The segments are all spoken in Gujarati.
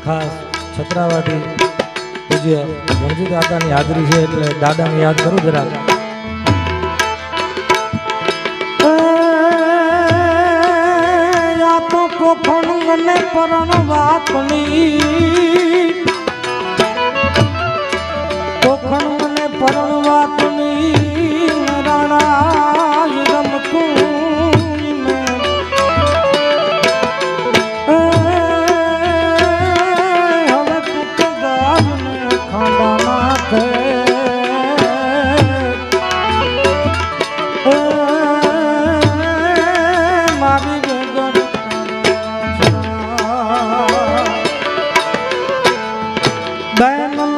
ખાસ છત્રાવાદી પૂજ્ય રણજીત દાદાની હાજરી છે એટલે દાદાને યાદ કરું જરા. તો કોખણ મને પરણ વાતની કોખણ મને પરણ વાતની રાણા રમતું હવે તું તો ગાજને ખાંડા નાખે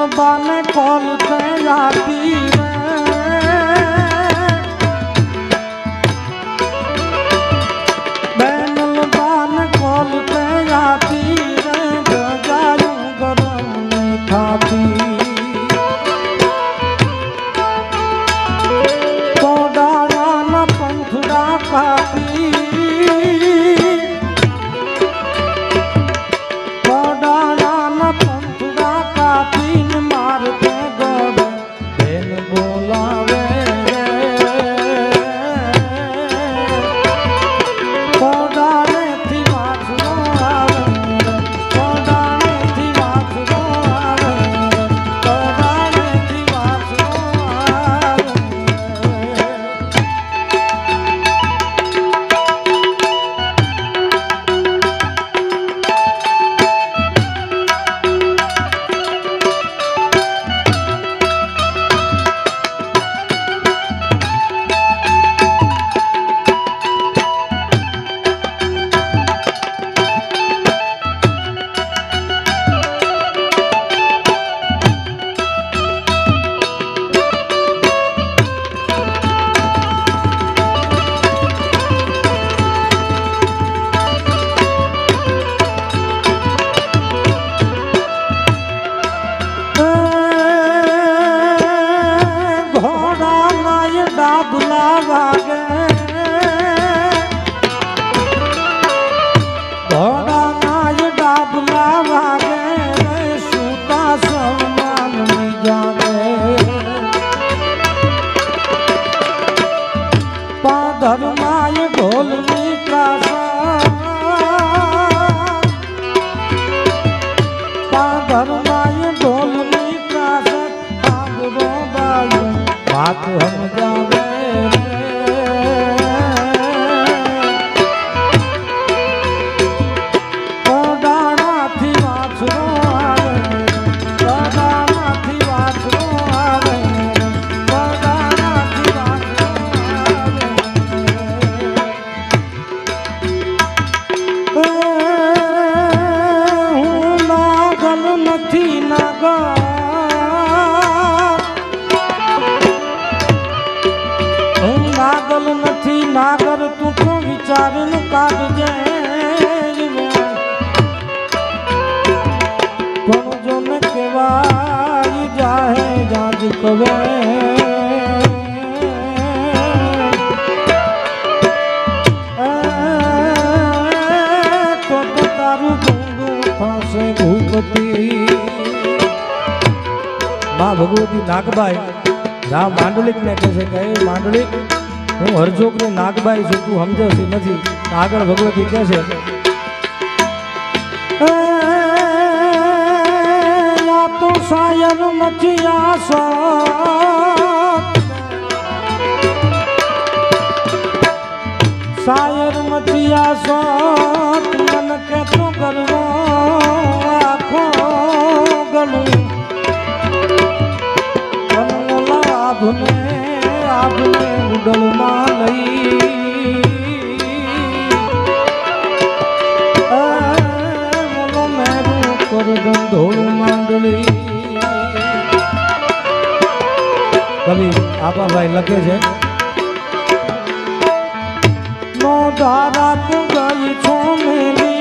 बाने कॉल पे जाती बैनल बाने कॉल पे जाती जायूं गरम नहीं खाती तो डाला न पंथड़ा काटी तो डाला न पंथड़ा काटी धर्माय ढोलनी धर्माय ढोलनी आगरो बाजू बात हम जावे नागल नथी नागर तू तो विचारन काढजे पण जो न केवाई जाहे जाज कवे तो तारू गंगू फांसे भूपति मां भगवती नागबाई જા માંડલિક ને કહે છે કે માંડલિક હું હરજોગ ને નાગબાઈ છું તું સમજતી નથી આગળ ભગવતી કહે છે યા તો શાયર નથી આસા શાયર નથી આસા મન કે તો કરવો આખો ગલું आपने उडल मालई मोलो मेरू कर गंधोल मांडली कवि आपा भाई लखे छे नो धारा तू गई छो मेरी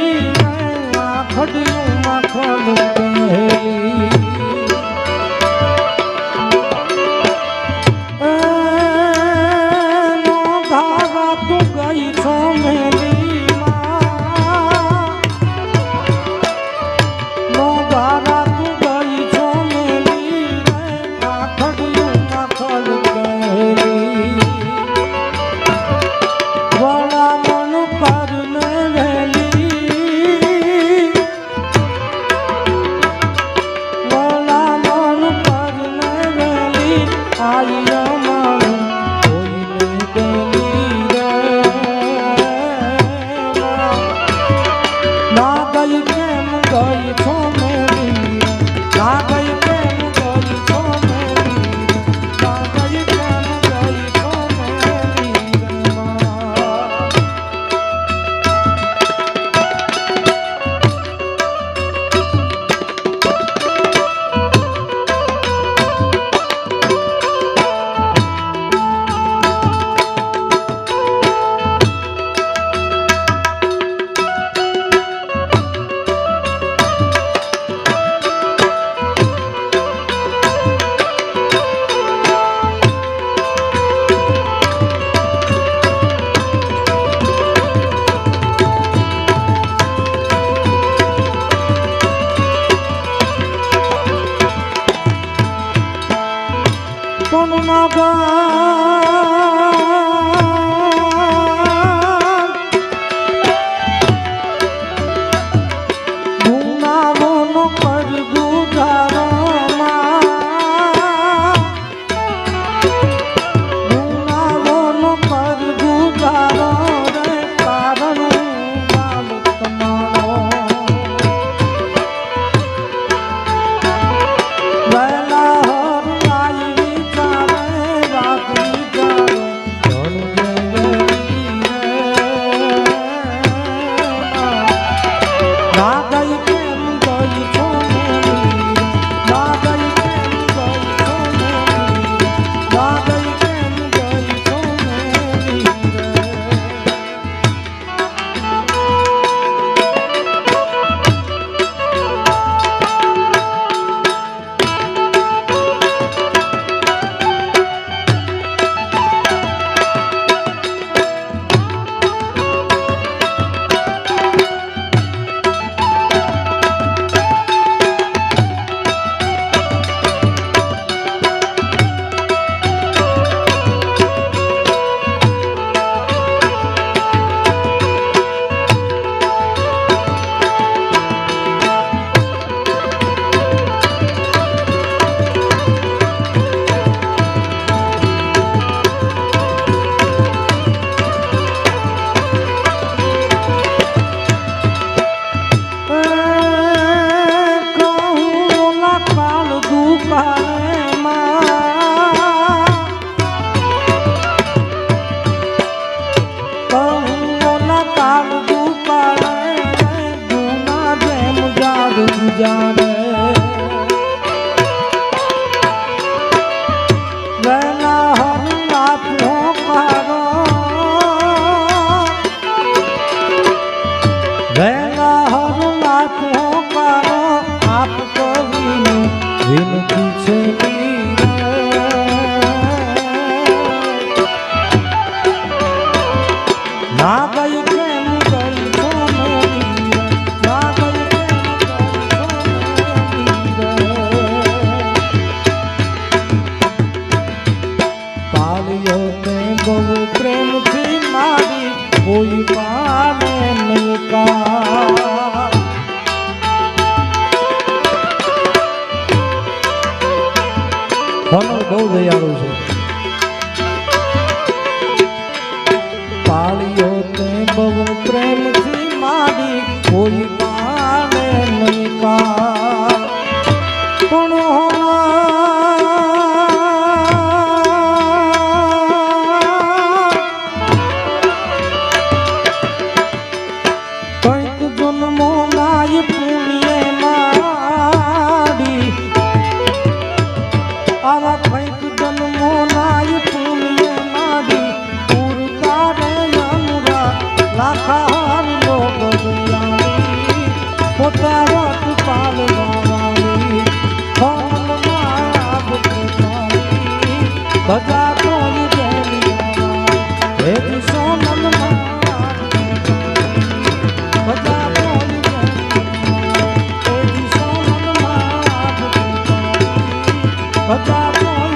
आखड़ियों माखल पहेली नो તારા તું ગઈ છો મેલી આખડ્યું આખડ ગયેલી વળા મન કરને વેલી વળા મન કરને વેલી આઈ અમારું કોઈને ગયેલી રે ના ગઈ કેમ ગઈ છો મેલી ના ગઈ કેમ ગઈ છો મેલી ના ગઈ કેમ ગઈ છો મેલી જાને વેલા હરના પોકારો વેલા હરના પોકારો આપ કવિને વિનતી છે ના ગઈ કેમ ગઈ છો મેરી ના ગઈ બહુ પ્રેમથી મારી કોઈ પાને નહીં કા બહુ દયાળુ છે પાળીઓ તે બહુ પ્રેમથી મારી કોઈ પાને નહીં કા પણ આવા કંઈક જન્મો બધા કોઈ